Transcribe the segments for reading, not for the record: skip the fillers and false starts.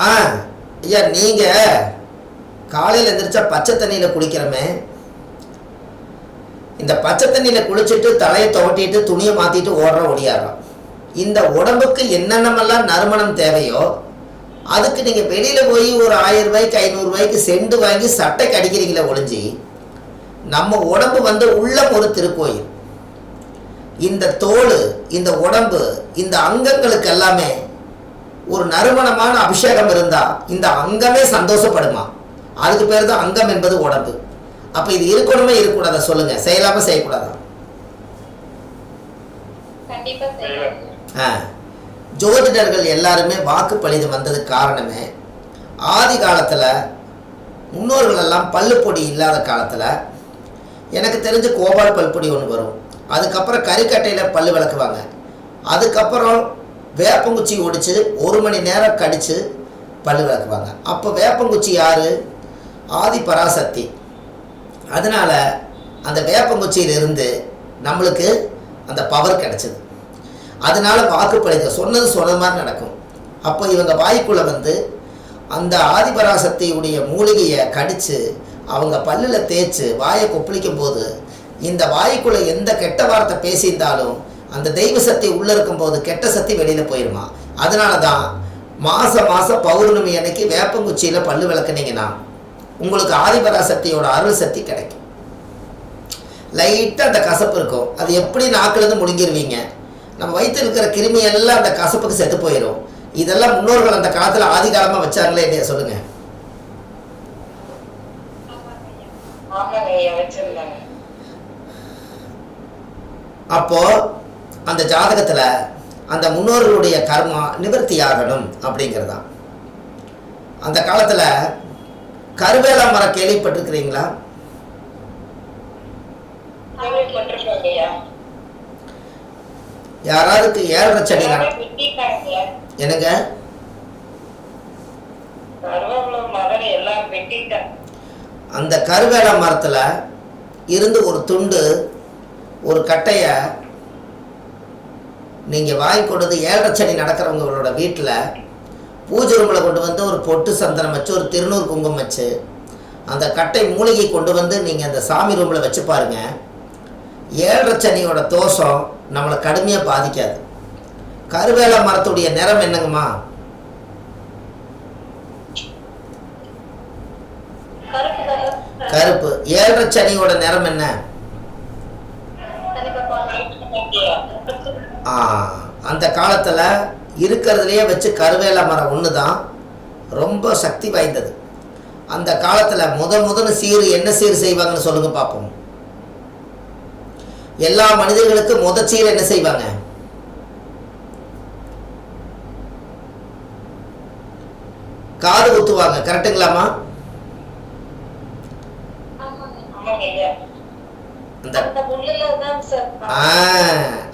ஆ ஐயா, நீங்கள் காலையில் எழுந்திரிச்சா பச்சை தண்ணியில் குளிக்கிறோமே, இந்த பச்சை தண்ணியில் குளிச்சுட்டு தலையை துவட்டிட்டு துணியை மாற்றிட்டு ஓடியாடுறோம். இந்த உடம்புக்கு என்னென்னமெல்லாம் நறுமணம் தேவையோ அதுக்கு நீங்கள் வெளியில் போய் ஒரு 1000 ரூபாய்க்கு 500 ரூபாய்க்கு செண்டு வாங்கி சட்டைக்கு அடிக்கிறீங்களே ஒழிஞ்சி, நம்ம உடம்பு உள்ளம் ஒரு திருக்கோயில். இந்த தோல், இந்த உடம்பு, இந்த அங்கங்களுக்கு எல்லாமே ஒரு நறுமணமான அபிஷேகம் இருந்தால் இந்த அங்கமே சந்தோஷப்படுமா? அதுக்கு பேர் தான் அங்கம் என்பது உடம்பு. அப்போ இது இருக்கணுமே இருக்கக்கூடாதா சொல்லுங்க? செய்யலாமா செய்யக்கூடாதா? ஜோதிடர்கள் எல்லாருமே வாக்கு பலிதம் வந்ததுக்கு காரணமே, ஆதி காலத்தில் முன்னோர்கள் எல்லாம் பல்லுப்பொடி இல்லாத காலத்தில் எனக்கு தெரிஞ்சு கோபால் பல்பொடி ஒன்று வரும். அதுக்கப்புறம் கறிக்கட்டையில் பல்லு விளக்குவாங்க. அதுக்கப்புறம் வேப்பங்குச்சி ஒடிச்சு 1 மணி நேரம் கடித்து பல்லு விளக்குவாங்க. அப்போ வேப்பங்குச்சி யார்? ஆதி பராசக்தி. அதனால் அந்த வேப்பங்குச்சியிலிருந்து நம்மளுக்கு அந்த பவர் கிடச்சிது. அதனால் வாக்குப்பளித்த சொன்னது மாதிரி நடக்கும். அப்போ இவங்க வாய்க்குள்ளே அந்த ஆதிபராசக்தியுடைய மூலிகையை கடித்து அவங்க பல்லில் தேய்ச்சி வாயை கொப்பளிக்கும் போது இந்த வாய்க்குள்ளே எந்த கெட்ட வார்த்தை பேசியிருந்தாலும் அந்த தெய்வ சக்தி உள்ளே இருக்கும்போது கெட்ட சக்தி வெளியில் போயிடுமா. அதனால தான் மாதம் பௌர்ணமி அன்னைக்கு வேப்பங்குச்சியில் பல்லு விளக்குனீங்கன்னா உங்களுக்கு ஆதிபராசக்தியோட அருள் சக்தி கிடைக்கும். லைட்டாக அந்த கசப்பு இருக்கும், அது எப்படி நாக்கிலேருந்து முழுங்கிடுவீங்க. நம்ம வயிற்றில் இருக்கிற கிருமி எல்லாம் அந்த கசப்புக்கு செத்து போயிடும். இதெல்லாம் முன்னோர்கள் அந்த காலத்தில் ஆதி காலமாக வச்சாங்களே இல்லையா சொல்லுங்கள்? அப்போ அந்த ஜாதகத்தில் அந்த முன்னோர்களுடைய கர்மா நிவர்த்தி ஆகணும் அப்படிங்கிறதான். அந்த காலத்தில் கருவேலா மரம் கேள்விப்பட்டிருக்கிறீங்களா? யாராருக்கு 7.5 சனி என்னங்க? அந்த கருவேலா மரத்தில் இருந்து ஒரு துண்டு, ஒரு கட்டையை நீங்கள் வாங்கி கொண்டு 7.5 சனி நடக்கிறவங்களோட வீட்டில் பூஜை ரூமில் கொண்டு ஒரு பொட்டு சந்தனம் வச்சு ஒரு திருநூறு குங்குமம் வச்சு அந்த கட்டை மூலிகை கொண்டு நீங்கள் அந்த சாமி ரூமில் வச்சு பாருங்கள். 7.5 சனியோட தோஷம் நம்மளை கடுமையாக பாதிக்காது. கருவேலா மரத்துடைய நிறம் என்னங்கம்மா? கருப்பு. 7.5 சனியோட நிறம் என்ன? அந்த காலத்தில் இருக்கிறதுலையே வச்சு கருவேலா மரம் ஒன்று தான் ரொம்ப சக்தி வாய்ந்தது. அந்த காலத்தில் முதல் சீர் என்ன சீர் செய்வாங்கன்னு சொல்லுங்க பார்ப்போம். எல்லா மனிதர்களுக்கும் சீர் என்ன செய்வாங்க? காது குத்துவாங்க. கரெக்டுங்களாமா?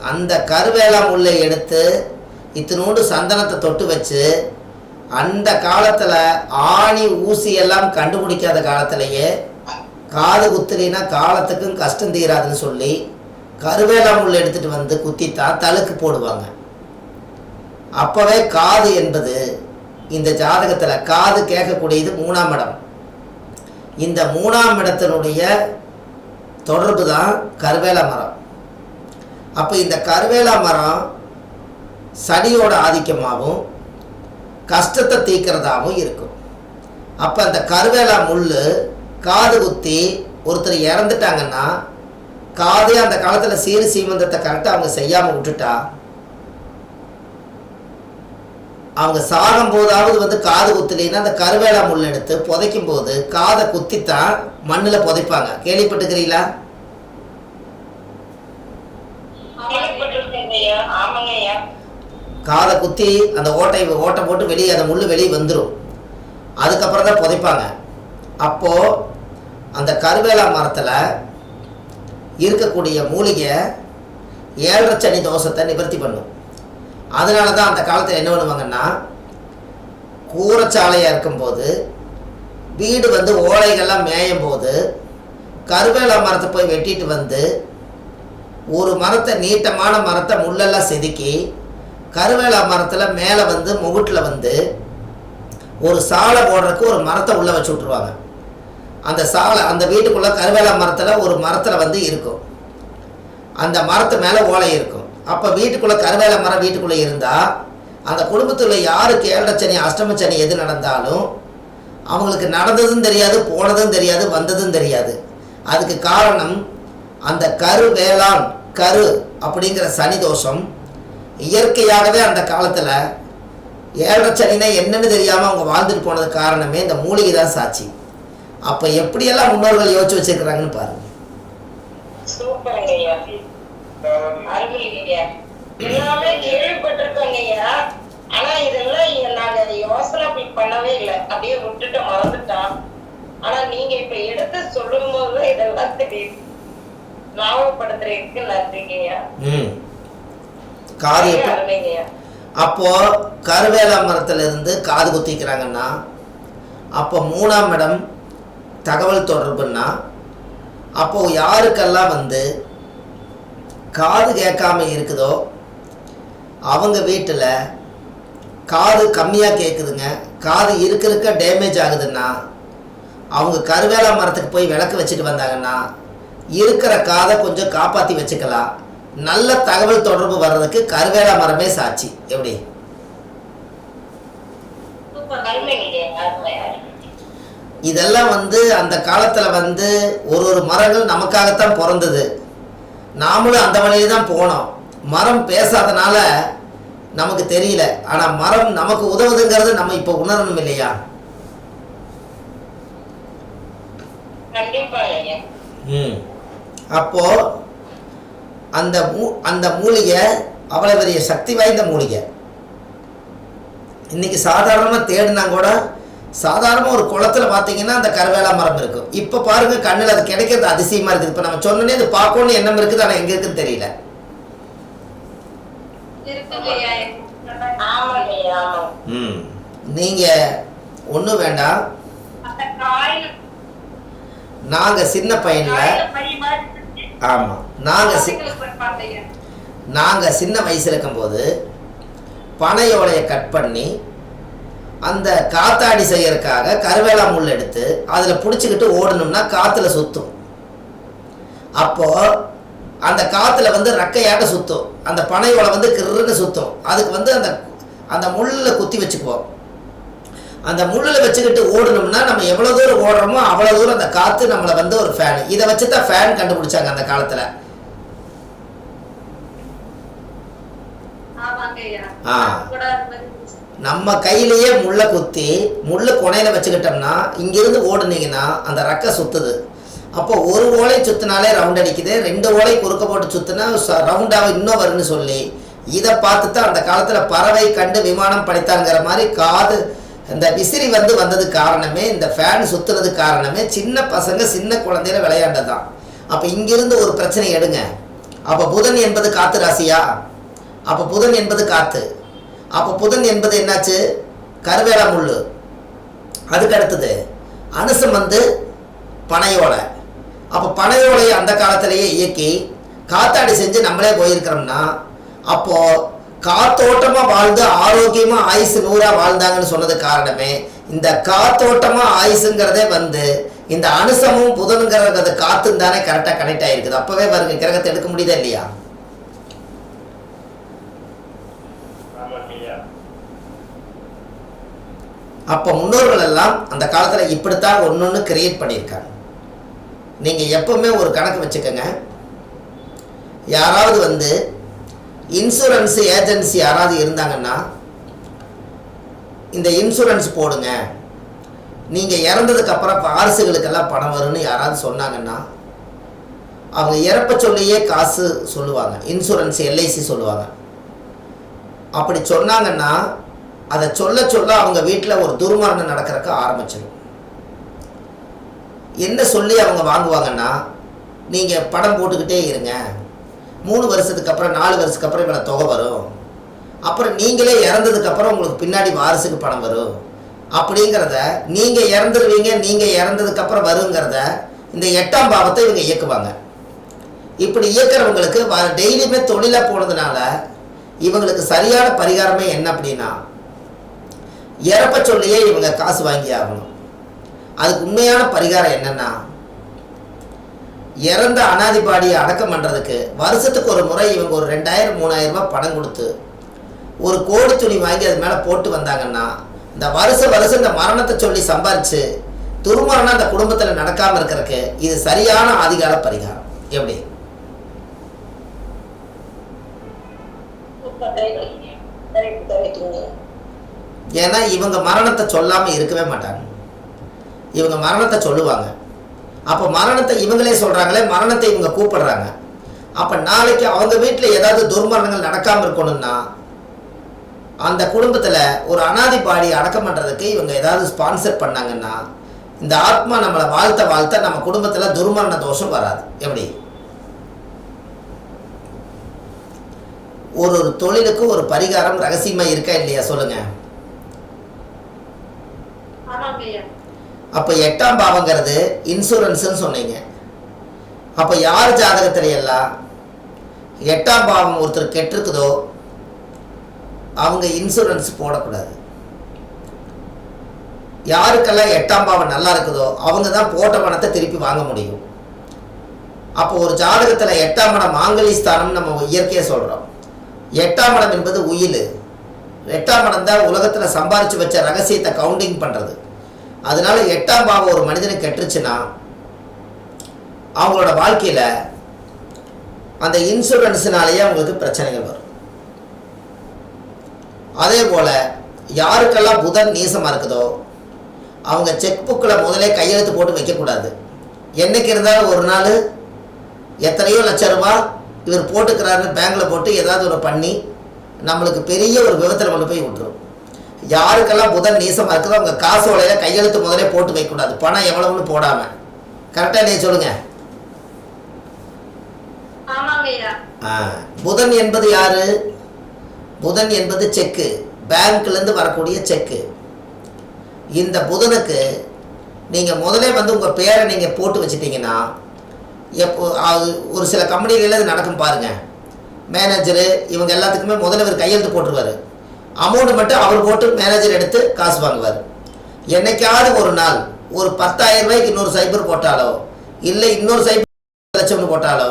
அந்த கருவேலா முல்லை எடுத்து இத்தினோண்டு சந்தனத்தை தொட்டு வச்சு, அந்த காலத்தில் ஆணி ஊசி எல்லாம் கண்டுபிடிக்காத காலத்திலேயே காது குத்துலினா காலத்துக்கும் கஷ்டம் தீராதுன்னு சொல்லி கருவேலா முல்லை எடுத்துட்டு குத்தித்தான் தழுக்கு போடுவாங்க. அப்பவே காது என்பது இந்த ஜாதகத்தில் காது கேட்கக்கூடியது 3ஆம் இடம். இந்த 3ஆம் இடத்தினுடைய தொடர்பு தான் கருவேலா மரம். அப்போ இந்த கருவேலா மரம் சனியோட ஆதிக்கமாகவும் கஷ்டத்தை தீக்கிறதாகவும் இருக்கும். அப்போ அந்த கருவேலா முள் காது குத்தி ஒருத்தர் இறந்துட்டாங்கன்னா, காதே அந்த காலத்தில் சீர் சீமந்தத்தை கரெக்டாக அவங்க செய்யாமல் விட்டுட்டா, அவங்க சாகும் போதாவது காது குத்துலின்னா அந்த கருவேலா முள் எடுத்து புதைக்கும் போது காதை குத்தித்தான் மண்ணில் புதைப்பாங்க. கேள்விப்பட்டுக்கிறீங்களா? காதை குத்தி அந்த ஓட்டை போட்டு வெளியே அந்த முள் வெளியே வந்துடும். அதுக்கப்புறம் தான் புதைப்பாங்க. அப்போது அந்த கருவேலா மரத்தில் இருக்கக்கூடிய மூலிகை 7.5 சனி தோஷத்தை நிவர்த்தி பண்ணும். அதனால தான் அந்த காலத்தில் என்ன பண்ணுவாங்கன்னா, கூரைச்சாலையாக இருக்கும்போது வீடு ஓலைகள்லாம் மேயும் போது கருவேலா மரத்தை போய் வெட்டிட்டு ஒரு மரத்தை, நீட்டமான மரத்தை முள்ளெல்லாம் செதுக்கி கருவேலா மரத்தில் மேலே முகுட்டில் ஒரு சாலை போடுறதுக்கு ஒரு மரத்தை உள்ளே வச்சு விட்ருவாங்க. அந்த சாலை அந்த வீட்டுக்குள்ளே கருவேல மரத்தில் ஒரு மரத்தில் வந்து இருக்கும். அந்த மரத்து மேலே ஓலை இருக்கும். அப்போ வீட்டுக்குள்ளே கருவேல மரம் வீட்டுக்குள்ளே இருந்தால் அந்த குடும்பத்தில் யாருக்கு ஏழரைச்சனி அஷ்டமச்சனி எது நடந்தாலும் அவங்களுக்கு நடந்ததும் தெரியாது, போனதும் தெரியாது, வந்ததும் தெரியாது. அதுக்கு காரணம் அந்த வேளாண் கரு அப்படிங்கிற சனி தோஷம் இயற்கையாகவே அந்த காலத்தில் ஏழரைச்சனினா என்னன்னு தெரியாமல் அவங்க வாழ்ந்துட்டு போனது காரணமே இந்த மூலிகை தான் சாட்சி. அப்போ எப்படியெல்லாம் முன்னோர்கள் யோசிச்சு வச்சிருக்கிறாங்கன்னு பாருங்க. எல்லாமே கேள்விப்பட்டிருக்கோங்க ஐயா. ஆனா இதெல்லாம் நாங்க யோசனை பண்ணவே இல்லை, அப்படியே விட்டுட்டு மறந்துட்டோம். ஆனா நீங்க இப்ப எடுத்து சொல்லும் போது இதெல்லாம் தெரியுது. ஞாபகப்படுத்துறதுக்கு நன்றிங்க ஐயா. அப்போ கருவேல மரத்துல இருந்து காது குத்திக்கிறாங்கன்னா அப்போ 3ஆம் இடம் தகவல் தொடர்புன்னா அப்போ யாருக்கெல்லாம் வந்து காது கேட்காம இருக்குதோ அவங்க வீட்டில் காது கம்மியாக கேட்குதுங்க, காது இருக்க டேமேஜ் ஆகுதுன்னா அவங்க கருவேல மரத்துக்கு போய் விளக்கு வச்சுட்டு வந்தாங்கன்னா இருக்கிற காதை கொஞ்சம் காப்பாற்றி வச்சுக்கலாம். நல்ல தகவல் தொடர்பு வர்றதுக்கு கருவேல மரமே சாட்சி. எப்படி இதெல்லாம் வந்து அந்த காலத்தில் வந்து ஒரு மரங்கள் நமக்காகத்தான் பிறந்தது. நாமளும் அந்த வழியில தான் போனோம். மரம் பேசாதனால நமக்கு தெரியல. ஆனால் மரம் நமக்கு உதவுதுங்கிறது நம்ம இப்போ உணரணும் இல்லையா? அப்போ அந்த மூலிகை அவ்வளவு பெரிய சக்தி வாய்ந்த மூலிகை. இன்னைக்கு சாதாரணமாக தேடினா கூட சாதாரணமாக ஒரு குளத்துல பார்த்தீங்கன்னா அந்த கருவேல மரம் இருக்கும். இப்போ பாருங்க கண்ணில் அது கிடைக்கிறது அதிசயமா இருக்குது. இப்போ நம்ம சொன்னோன்னே அது பார்க்கணும்னு எண்ணம் இருக்குது, ஆனால் எங்க இருக்குன்னு தெரியல. நீங்க ஒன்றும் வேண்டாம். நாங்க சின்ன பையன்ல ஆமா நாங்க சின்ன வயசுல இருக்கும்போது பனையோலைய கட் பண்ணி அந்த காத்தாடி செய்யறதுக்காக கருவேலா முள் எடுத்து அதில் பிடிச்சிக்கிட்டு ஓடணும்னா காற்றுல சுற்றும். அப்போ அந்த காற்றுல வந்து ரெக்கையாட்ட சுற்றும். அந்த பனையோலை வந்து கிருன்னு சுற்றும். அதுக்கு வந்து அந்த முள்ளில் குத்தி வச்சுக்குவோம். அந்த முள்ளில் வச்சுக்கிட்டு ஓடணும்னா நம்ம எவ்வளோ தூரம் ஓடுறோமோ அவ்வளோ தூரம் அந்த காற்று நம்மளை வந்து ஒரு ஃபேன். இதை வச்சு தான் ஃபேன் கண்டுபிடிச்சாங்க அந்த காலத்தில். நம்ம கையிலேயே முள்ளை குத்தி முள்ளு கொனையில வச்சுக்கிட்டோம்னா இங்கிருந்து ஓடுனீங்கன்னா அந்த ரெக்கை சுத்துது. அப்போ ஒரு ஓலை சுத்தினாலே ரவுண்ட் அடிக்குது, 2 ஓலை குறுக்க போட்டு சுத்தினா ரவுண்டாக இன்னும் வரும்னு சொல்லி இதை பார்த்து தான் அந்த காலத்தில் பறவை கண்டு விமானம் படைத்தாங்கிற மாதிரி காது இந்த விசிறி வந்தது காரணமே, இந்த ஃபேன் சுத்துறது காரணமே சின்ன பசங்க சின்ன குழந்தையில விளையாண்டதான். அப்போ இங்கிருந்து ஒரு பிரச்சனை எடுங்க. அப்போ புதன் என்பது காத்து ராசியா? அப்போ புதன் என்பது காத்து. அப்போ புதன் என்பது என்னாச்சு? கருவேல முள்ளு. அதுக்கு அடுத்தது அனுசம் வந்து பனையோலை. அப்போ பனையோலையை அந்த காலத்திலேயே இயக்கி காத்தாடி செஞ்சு நம்மளே போயிருக்கிறோம்னா அப்போ காத்தோட்டமாக வாழ்ந்து ஆரோக்கியமாக ஆயுசு 100 வாழ்ந்தாங்கன்னு சொன்னது காரணமே இந்த காத்தோட்டமாக ஆயுசுங்கிறதே வந்து இந்த அனுசமும் புதனுங்கிறது காத்துன்னு தானே கரெக்டாக கனெக்ட் ஆகிருக்குது. அப்போவே பாருங்க கிரகத்தை எடுக்க முடியுதா இல்லையா? அப்போ முன்னோர்கள் எல்லாம் அந்த காலத்தில் இப்படித்தான் ஒன்று கிரியேட் பண்ணியிருக்காங்க. நீங்கள் எப்பவுமே ஒரு கணக்கு வச்சுக்கோங்க. யாராவது வந்து இன்சூரன்ஸ் ஏஜென்சி யாராவது இருந்தாங்கன்னா இந்த இன்சூரன்ஸ் போடுங்க, நீங்கள் இறந்ததுக்கப்புறம் வாரிசுகளுக்கெல்லாம் பணம் வரும்னு யாராவது சொன்னாங்கன்னா அவங்க இறப்ப சொல்லியே காசு சொல்லுவாங்க. இன்சூரன்ஸ் எல்ஐசி சொல்லுவாங்க. அப்படி சொன்னாங்கன்னா அதை சொல்ல சொல்ல அவங்க வீட்டில் ஒரு துர்மரணம் நடக்கிறதுக்கு ஆரம்பிச்சிடும். என்ன சொல்லி அவங்க வாங்குவாங்கன்னா நீங்கள் படம் போட்டுக்கிட்டே இருங்க, 3 வருஷத்துக்கு அப்புறம் 4 வருஷத்துக்கு அப்புறம் இவ்வளோ தொகை வரும், அப்புறம் நீங்களே இறந்ததுக்கப்புறம் உங்களுக்கு பின்னாடி வாரிசுக்கு பணம் வரும் அப்படிங்கிறத, நீங்கள் இறந்துருவீங்க நீங்கள் இறந்ததுக்கப்புறம் வருங்கிறத இந்த 8ஆம் பாவத்தை இவங்க இயக்குவாங்க. இப்படி இயக்கிறவங்களுக்கு டெய்லியுமே தொழிலாக போனதுனால இவங்களுக்கு சரியான பரிகாரமே என்ன அப்படின்னா இறப்ப சொல்லியே இவங்க காசு வாங்கி ஆகணும். அதுக்கு உண்மையான பரிகாரம் என்னன்னா, இறந்த அனாதி பாடியை அடக்கம் பண்ணுறதுக்கு வருஷத்துக்கு ஒரு முறை இவங்க ஒரு 2000-3000 ரூபாய் பணம் கொடுத்து ஒரு கோடி துணி வாங்கி அது மேலே போட்டு வந்தாங்கன்னா, இந்த வருஷம் இந்த மரணத்தை சொல்லி சம்பாரித்து துர்மரணம் அந்த குடும்பத்தில் நடக்காமல் இருக்கிறதுக்கு இது சரியான ஆதிகால பரிகாரம். எப்படி? ஏன்னா இவங்க மரணத்தை சொல்லாமல் இருக்கவே மாட்டாங்க. இவங்க மரணத்தை சொல்லுவாங்க. அப்போ மரணத்தை இவங்களே சொல்கிறாங்களே, மரணத்தை இவங்க கூப்பிடுறாங்க. அப்போ நாளைக்கு அவங்க வீட்டில் ஏதாவது துர்மரணங்கள் நடக்காமல் இருக்கணும்னா அந்த குடும்பத்தில் ஒரு அனாதி பாடி அடக்கம் பண்ணுறதுக்கு இவங்க ஏதாவது ஸ்பான்சர் பண்ணாங்கன்னா இந்த ஆத்மா நம்மளை வாழ்த்த நம்ம குடும்பத்தில் துர்மரண தோஷம் வராது. எப்படி? ஒரு தொழிலுக்கு ஒரு பரிகாரம் ரகசியமாக இருக்கா இல்லையா சொல்லுங்க. அப்போ 8ஆம் பாவங்கிறது இன்சூரன்ஸ்ன்னு சொன்னீங்க. அப்போ யார் ஜாதகத்துல எல்லாம் 8ஆம் பாவம் ஒருத்தர் கெட்டிருக்குதோ அவங்க இன்சூரன்ஸ் போடக்கூடாது. யாருக்கெல்லாம் 8ஆம் பாவம் நல்லா இருக்குதோ அவங்க தான் போட்ட பணத்தை திருப்பி வாங்க முடியும். அப்போ ஒரு ஜாதகத்தில் 8ஆம் இடம் மாங்கலி ஸ்தானம் நம்ம இயற்கையாக சொல்கிறோம். 8ஆம் இடம் என்பது உயில். 8ஆம் இடம் தான் உலகத்தில் சம்பாரித்து வச்ச ரகசியத்தை கவுண்டிங் பண்ணுறது. அதனால 8ஆம் பாவம் ஒரு மனிதனுக்கு கெட்டுருச்சுன்னா அவங்களோட வாழ்க்கையில் அந்த இன்சூரன்ஸுனாலேயே அவங்களுக்கு பிரச்சனைகள் வரும். அதே போல் யாருக்கெல்லாம் புதன் நீசமாக இருக்குதோ அவங்க செக் புக்கில் முதலே கையெழுத்து போட்டு வைக்கக்கூடாது. என்றைக்கு இருந்தாலும் ஒரு நாள் எத்தனையோ லட்சம் ரூபா இவர் போட்டுக்கிறாருன்னு பேங்கில் போட்டு ஏதாவது ஒரு பண்ணி நம்மளுக்கு பெரிய ஒரு விபத்தில் கொண்டு போய் விட்டுரும். யாருக்கெல்லாம் புதன் நீசமாக இருக்குதோ அவங்க காசோலையில் கையெழுத்து முதலே போட்டு வைக்கக்கூடாது, பணம் எவ்வளவுன்னு போடாமல். கரெக்டாக நீ சொல்லுங்க. புதன் என்பது யாரு? புதன் என்பது செக்கு, பேங்க்லேருந்து வரக்கூடிய செக்கு. இந்த புதனுக்கு நீங்கள் முதலே உங்கள் பேரை நீங்கள் போட்டு வச்சிட்டிங்கன்னா எப்போ ஒரு சில கம்பெனிகளில் இது நடக்கும் பாருங்கள். மேனேஜரு இவங்க எல்லாத்துக்குமே முதல்ல இவர் கையெழுத்து போட்டுருவார். அமௌண்ட்டு மட்டும் அவர் போட்டு மேனேஜர் எடுத்து காசு வாங்குவார். என்னைக்காவது ஒரு நாள் ஒரு 10,000 ரூபாய்க்கு இன்னொரு சைபர் போட்டாலோ இல்லை இன்னொரு சைபர் லட்சம்னு போட்டாலோ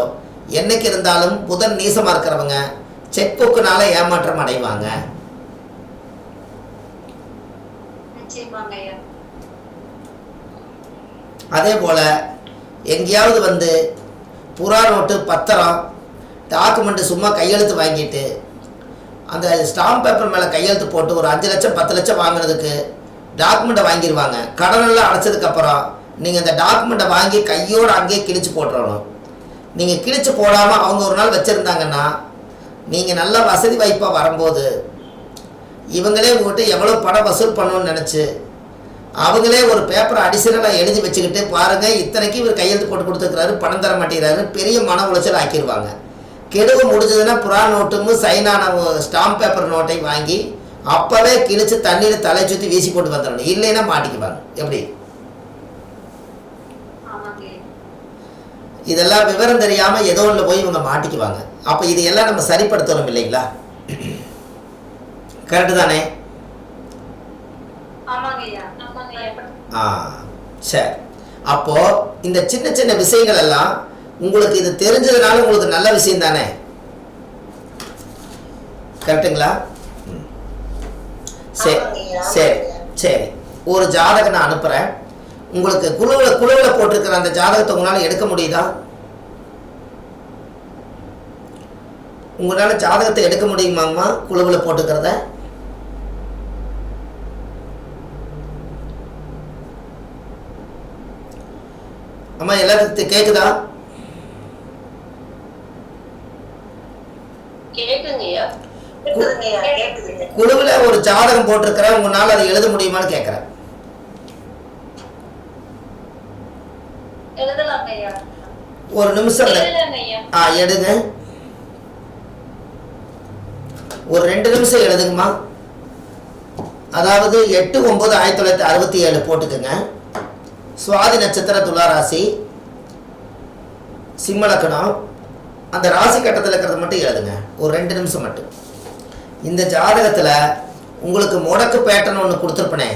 என்னைக்கு இருந்தாலும் புதன் நீசமாக இருக்கிறவங்க செக் புக்குனால ஏமாற்றம் அடைவாங்க. அதே போல் எங்கேயாவது புறா நோட்டு பத்திரம் டாக்குமெண்ட்டு சும்மா கையெழுத்து வாங்கிட்டு அந்த ஸ்டாம்ப் பேப்பர் மேலே கையெழுத்து போட்டு ஒரு 5 லட்சம் 10 லட்சம் வாங்கினதுக்கு டாக்குமெண்ட்டை வாங்கிடுவாங்க. கடனெல்லாம் அடைச்சதுக்கப்புறம் நீங்கள் அந்த டாக்குமெண்ட்டை வாங்கி கையோடு அங்கேயே கிழிச்சு போட்டுறணும். நீங்கள் கிழிச்சு போடாமல் அவங்க ஒரு நாள் வச்சுருந்தாங்கன்னா நீங்கள் நல்ல வசதி வாய்ப்பாக வரும்போது இவங்களே உங்கள்கிட்ட எவ்வளோ பணம் வசூல் பண்ணணும்னு நினச்சி அவங்களே ஒரு பேப்பரை அடிஷனலாக எழுதி வச்சுக்கிட்டு பாருங்கள் இத்தனைக்கு இவர் கையெழுத்து போட்டு கொடுத்துருக்கிறாரு, பணம் தர மாட்டேங்கிறாரு, பெரிய மன உளைச்சல் ஆக்கிடுவாங்க. கெடுவு முடிஞ்சதுன்னா புறா நோட்டும் சைனான ஸ்டாம்ப் பேப்பர் நோட்டை வாங்கி அப்போவே கிழிச்சு தண்ணியில் தலை சுற்றி வீசி போட்டு வந்துடணும். இல்லைன்னா மாட்டிக்குவாங்க. எப்படி? இதெல்லாம் விவரம் தெரியாமல் ஏதோ ஒன்று போய் இவங்க மாட்டிக்குவாங்க. அப்போ இதையெல்லாம் நம்ம சரிப்படுத்தணும் இல்லைங்களா? கரெக்டு தானே? சரி. அப்போ இந்த சின்ன சின்ன விஷயங்கள் எல்லாம் உங்களுக்கு இது தெரிஞ்சதுனால உங்களுக்கு நல்ல விஷயம் தானே? கரெக்டுங்களா? சரி சரி சரி. ஒரு ஜாதகம் நான் அனுப்புகிறேன். உங்களுக்கு குழுவில் போட்டிருக்கிற அந்த ஜாதகத்தை உங்களால் எடுக்க முடியுதா? உங்களால் ஜாதகத்தை எடுக்க முடியுமாம்மா குழுவில் போட்டுக்கிறத? அம்மா எல்லாத்துக்கும் கேக்குதா? குழுவில் ஒரு ஜாதகம் போட்டிருக்கிறேன், உங்களால் அதை எழுத முடியுமான்னு கேட்குறேன். ஒரு நிமிஷம் எடுங்க. ஒரு 2 நிமிஷம் எழுதுங்கம்மா. அதாவது 8/9/1967 போட்டுக்கோங்க. சுவாதி நட்சத்திர துளாராசி சிம்ம லக்னம். அந்த ராசி கட்டத்தில் இருக்கிறத மட்டும் எழுதுங்க. ஒரு 2 நிமிஷம் மட்டும். இந்த ஜாதகத்தில் உங்களுக்கு முடக்கு பேட்டர்ன் ஒன்று கொடுத்துருப்பனே,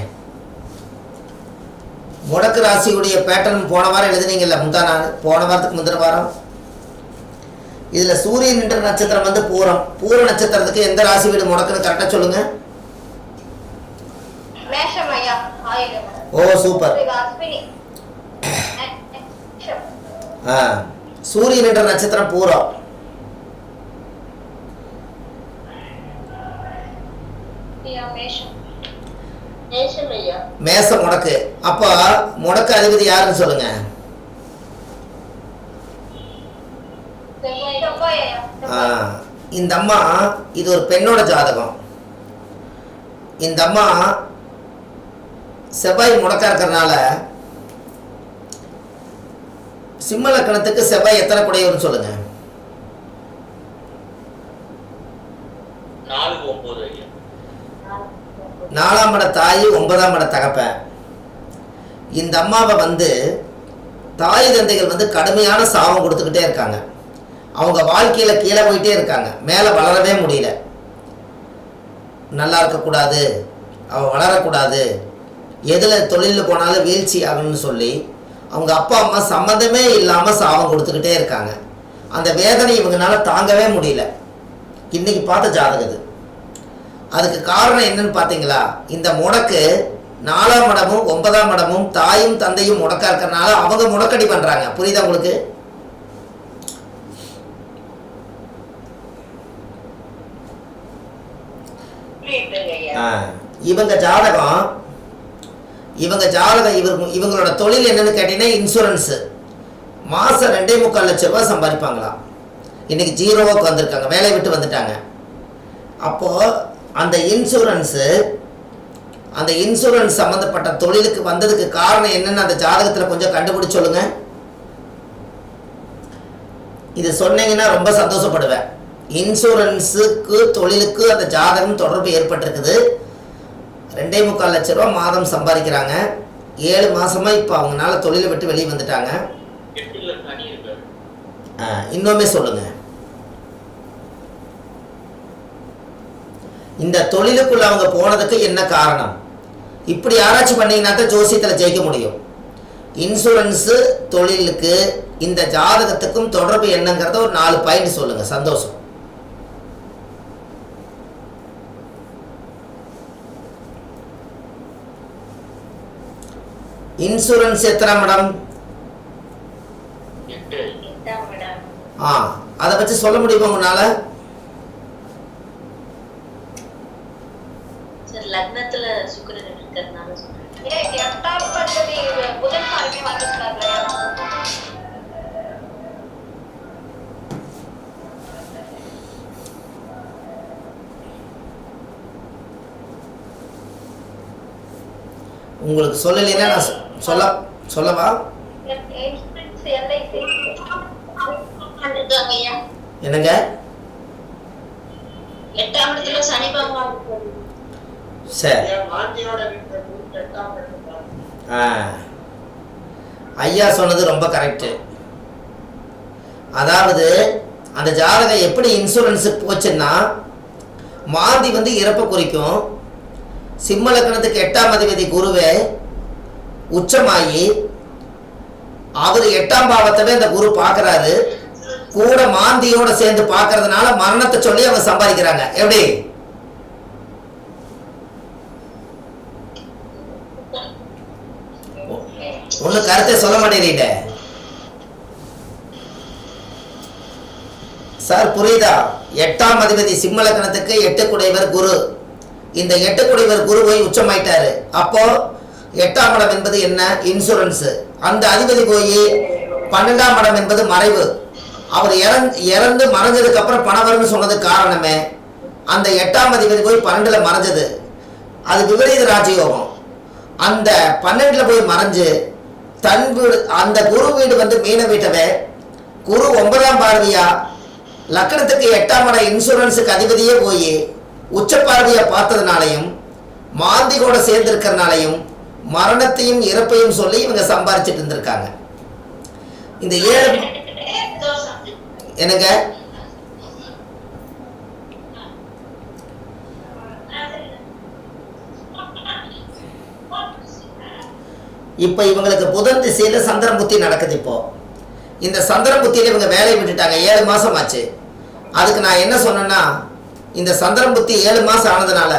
முடக்கு ராசியுடைய பேட்டர்ன் போன வாரம் எழுதுனீங்கல்ல, போன வாரத்துக்கு முந்தின வாரம். இதில் சூரியன் என்ற நட்சத்திரம் வந்து பூரம். பூர நட்சத்திரத்துக்கு எந்த ராசி வீடு முடக்குன்னு கரெக்டாக சொல்லுங்க. ஓ சூப்பர். சூரியன் என்ற நட்சத்திரம் பூரம். மேசம் முடக்கு. அப்ப முடக்கு அதிபதி யாருன்னு சொல்லுங்க. இந்த அம்மா இது ஒரு பெண்ணோட ஜாதகம். இந்த அம்மா செவ்வாய் முடக்கா இருக்கிறதுனால சிம்ம லக்கணத்துக்கு செவ்வாய் எத்தனை குடையவர்னு சொல்லுங்க. 4ஆம் இட தாய், 9ஆம் இட தகப்பன். இந்த அம்மாவை வந்து தாய் தந்தைகள் வந்து கடுமையான சாபம் கொடுத்துக்கிட்டே இருக்காங்க. அவங்க வாழ்க்கையில் கீழே போயிட்டே இருக்காங்க, மேலே வளரவே முடியல. நல்லா இருக்கக்கூடாது, அவள் வளரக்கூடாது, எதில் தொழிலில் போனாலும் வீழ்ச்சி ஆகணும்னு சொல்லி அவங்க அப்பா அம்மா சம்மந்தமே இல்லாமல் சாபம் கொடுத்துக்கிட்டே இருக்காங்க. அந்த வேதனை இவங்களால தாங்கவே முடியல. இன்னைக்கு பார்த்த ஜாதகது. அதுக்கு காரணம் என்னன்னு பார்த்தீங்களா, இந்த முடக்கு 4ஆம் இடமும் 9ஆம் இடமும் தாயும் தந்தையும் முடக்கா இருக்கிறனால அவங்க முடக்கடி பண்ணுறாங்க. புரியுதா உங்களுக்கு? இவங்க ஜாதகம் இவங்களோட தொழில் என்னன்னு கேட்டீங்கன்னா இன்சூரன்ஸு. மாதம் 2.25 லட்ச ரூபா சம்பாதிப்பாங்களாம். இன்னைக்கு ஜீரோவாக வந்திருக்காங்க, வேலையை விட்டு வந்துட்டாங்க. அப்போது அந்த இன்சூரன்ஸ் சம்மந்தப்பட்ட தொழிலுக்கு வந்ததுக்கு காரணம் என்னன்னு அந்த ஜாதகத்தில் கொஞ்சம் கண்டுபிடிச்சு சொல்லுங்க. இது சொன்னீங்கன்னா ரொம்ப சந்தோஷப்படுவேன். இன்சூரன்ஸுக்கு தொழிலுக்கு அந்த ஜாதகம் தொடர்பு ஏற்பட்டிருக்குது. 2.25 லட்ச ரூபா மாதம் சம்பாதிக்கிறாங்க. 7 மாசமா இப்போ அவங்களால தொழிலை விட்டு வெளியே வந்துட்டாங்க. இன்னுமே சொல்லுங்க. இந்த தொழிலுக்குள்ள அவங்க போனதுக்கு என்ன காரணம்? இப்படி ஆராய்ச்சி பண்ணீங்கன்னா தான் ஜோசியத்தில் ஜெயிக்க முடியும். இன்சூரன்ஸு தொழிலுக்கு இந்த ஜாதகத்துக்கும் தொடர்பு என்னங்கிறத ஒரு 4 பாயிண்ட் சொல்லுங்க. சந்தோஷம். இன்சூரன்ஸ் எத்தனாம் இடம்? அதை பற்றி சொல்ல முடியுமா உங்களால? லக்னத்துல சுக்கிரன் இருக்கிறதுனால உங்களுக்கு சொல்லலைன்னா நான் சொல்லவா? என்னங்க? 8ஆம் இடத்துல சனி பகவான். சரி, ஐயா சொன்னது ரொம்ப கரெக்டு. அதாவது அந்த ஜாதகம் எப்படி இன்சூரன்ஸுக்கு போச்சுன்னா, மாந்தி வந்து இறப்பை குறிக்கும். சிம்ம லக்னத்துக்கு 8ஆம் அதிபதி குருவே உச்சமாகி அவர் 8ஆம் பாவத்தவே அந்த குரு பார்க்கறாரு. கூட மாந்தியோட சேர்ந்து பார்க்கறதுனால மரணத்தை சொல்லி அவங்க சம்பாதிக்கிறாங்க. எப்படி? ஒண்ணு கருத்தை சொல்ல மாட்டேறீங்க சார், புரியுதா? 8ஆம் அதிபதி சிம்ம லக்னத்துக்கு 8 குடையவர் குரு. இந்த 8 குடையவர் குரு போய் உச்சமாயிட்டாரு. அப்போ 8ஆம் இடம் என்பது என்ன? இன்சூரன்ஸ். அந்த அதிபதி போய் 12ஆம் இடம் என்பது மறைவு. அவர் இறந்து மறைஞ்சதுக்கு அப்புறம் பணம் வரும்னு சொன்னது காரணமே அந்த 8ஆம் அதிபதி போய் 12ல மறைஞ்சது. அது விபரீத ராஜயோகம். அந்த 12ல போய் மறைஞ்சு தன் வீடு, அந்த குரு வீடு வந்து மீன வீட்டவே குரு 9ஆம் பார்வையா லக்னத்துக்கு 8ஆம் இடம் இன்சூரன்ஸுக்கு அதிபதியே போய் உச்ச பார்வையா பார்த்ததுனாலையும் மாந்தி கூட சேர்ந்திருக்கிறதுனாலையும் மரணத்தையும் இறப்பையும் சொல்லி இவங்க சம்பாரிச்சிட்டு இருந்திருக்காங்க. இந்த 7 என்னங்க? இப்போ இவங்களுக்கு புதன் திசையில் சந்திரன் புத்தி நடக்குது. இப்போ இந்த சந்திரன் புத்தியில் இவங்க வேலையை விட்டுட்டாங்க. 7 மாதம் ஆச்சு. அதுக்கு நான் என்ன சொன்னேன்னா, இந்த சந்திரன் புத்தி 7 மாதம் ஆனதுனால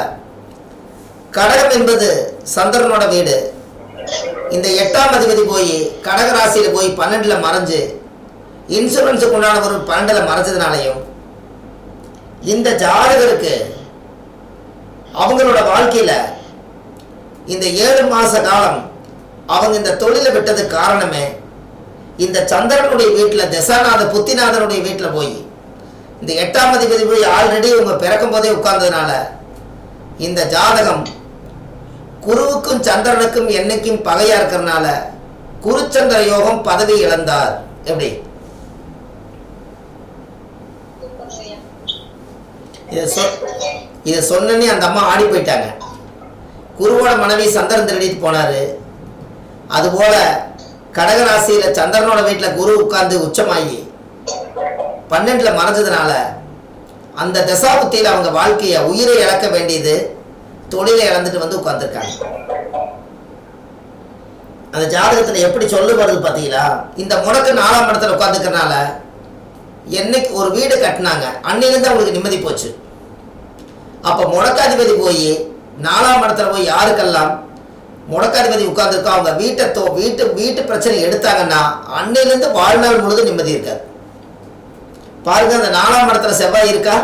கடகம் என்பது சந்திரனோட வீடு. இந்த 8ஆம் அதிபதி போய் கடக ராசியில் போய் 12ல் மறைஞ்சு இன்சூரன்ஸுக்கு உண்டான ஒரு 12ல் மறைஞ்சதுனாலையும் இந்த ஜாதகருக்கு அவங்களோட வாழ்க்கையில் இந்த 7 மாத காலம் அவங்க இந்த தொழிலை விட்டதுக்கு காரணமே இந்த சந்திரனுடைய வீட்டில் தசாநாத புத்திநாதனுடைய வீட்டில் போய் இந்த 8ஆம் அதிபதி போய் ஆல்ரெடி இவங்க பிறக்கும் போதே உட்கார்ந்ததுனால இந்த ஜாதகம் குருவுக்கும் சந்திரனுக்கும் என்னைக்கும் பகையா இருக்கிறதுனால குருச்சந்திர யோகம் பதவி இழந்தார். எப்படி இதை சொன்னே அந்த அம்மா ஆடி போயிட்டாங்க. குருவோட மனைவி சந்திரன் திருடிட்டு போனாரு. அதுபோல கடகராசியில சந்திரனோட வீட்டில் குரு உட்கார்ந்து உச்சமாகி 12ல் மறைஞ்சதுனால அந்த தசாபுத்தியில் அவங்க வாழ்க்கையை உயிரை இழக்க வேண்டியது, தொழிலை இழந்துட்டு வந்து உட்கார்ந்துருக்காங்க. அந்த ஜாதகத்தில் எப்படி சொல்ல வருது பார்த்தீங்களா? இந்த முடக்கு 4ஆம் இடத்துல உட்காந்துக்கிறனால என்னைக்கு ஒரு வீடு கட்டினாங்க அன்னிலிருந்து அவங்களுக்கு நிம்மதி போச்சு. அப்போ முடக்காதிபதி போய் 4ஆம் இடத்துல போய் யாருக்கெல்லாம் முடக்காதிபதி உட்கார்ந்துருக்கோ அவங்க வீட்டு பிரச்சனை எடுத்தாங்கன்னா அன்னையிலேருந்து வாழ்நாள் முழுதும் நிம்மதி இருக்காது. பாருங்க, அந்த 4ஆம் இடத்துல செவ்வாய் இருக்கா?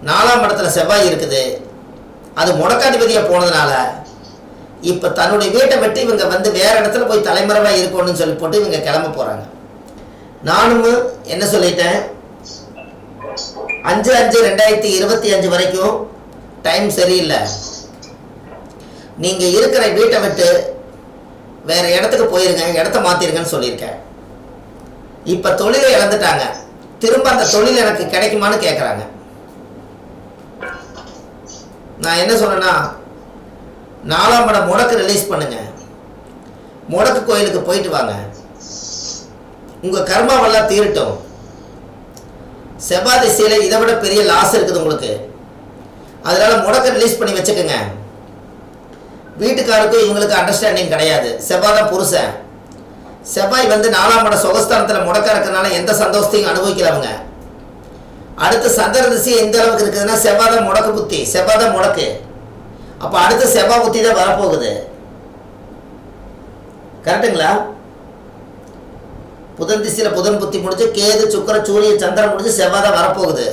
4ஆம் இடத்துல செவ்வாய் இருக்குது. அது முடக்காதிபதியா போனதுனால இப்ப தன்னுடைய வீட்டை விட்டு இவங்க வந்து வேற இடத்துல போய் தலைமறைவா இருக்கணும்னு சொல்லி போட்டு இவங்க கிளம்ப போறாங்க. நானும் என்ன சொல்லிட்டேன், 5/5/2025 வரைக்கும் டைம் சரியில்லை, நீங்க இருக்கிற வீட்டை விட்டு வேற இடத்துக்கு போயிருங்க, இடத்த மாத்திருங்கன்னு சொல்லியிருக்கேன். இப்ப தொழிலை இழந்துட்டாங்க, திரும்ப அந்த தொழில் எனக்கு கிடைக்குமான்னு கேட்குறாங்க. நான் என்ன சொன்னேன்னா, 4ஆம் இடம் முடக்கு ரிலீஸ் பண்ணுங்க, முடக்கு கோயிலுக்கு போயிட்டு வாங்க, உங்க கர்மாவெல்லாம் தீரட்டும். செவ்வாய் திசையில் இதை விட பெரிய லாஸ் இருக்குது உங்களுக்கு, அதனால முடக்க ரிலீஸ் பண்ணி வச்சுக்கோங்க. வீட்டுக்காருக்கும் இவங்களுக்கு அண்டர்ஸ்டாண்டிங் கிடையாது. செவ்வாய் தான் புருஷன். செவ்வாய் வந்து 4ஆம் இடம் சுகஸ்தானத்தில் முடக்க இருக்கிறதுனால எந்த சந்தோஷத்தையும் அனுபவிக்கிறவங்க. அடுத்து சந்திர திசை எந்த அளவுக்கு இருக்குதுன்னா செவ்வாய் தான் முடக்கு புத்தி, செவ்வாய் தான் முடக்கு. அப்போ அடுத்து செவ்வாய் புத்தி தான் வரப்போகுது. கரெக்டுங்களா? புதன் திசையில் புதன் புத்தி முடிஞ்சு கேது சுக்கிர சூரிய சந்திரன் முடிஞ்சு செவ்வாய் தான் வரப்போகுது.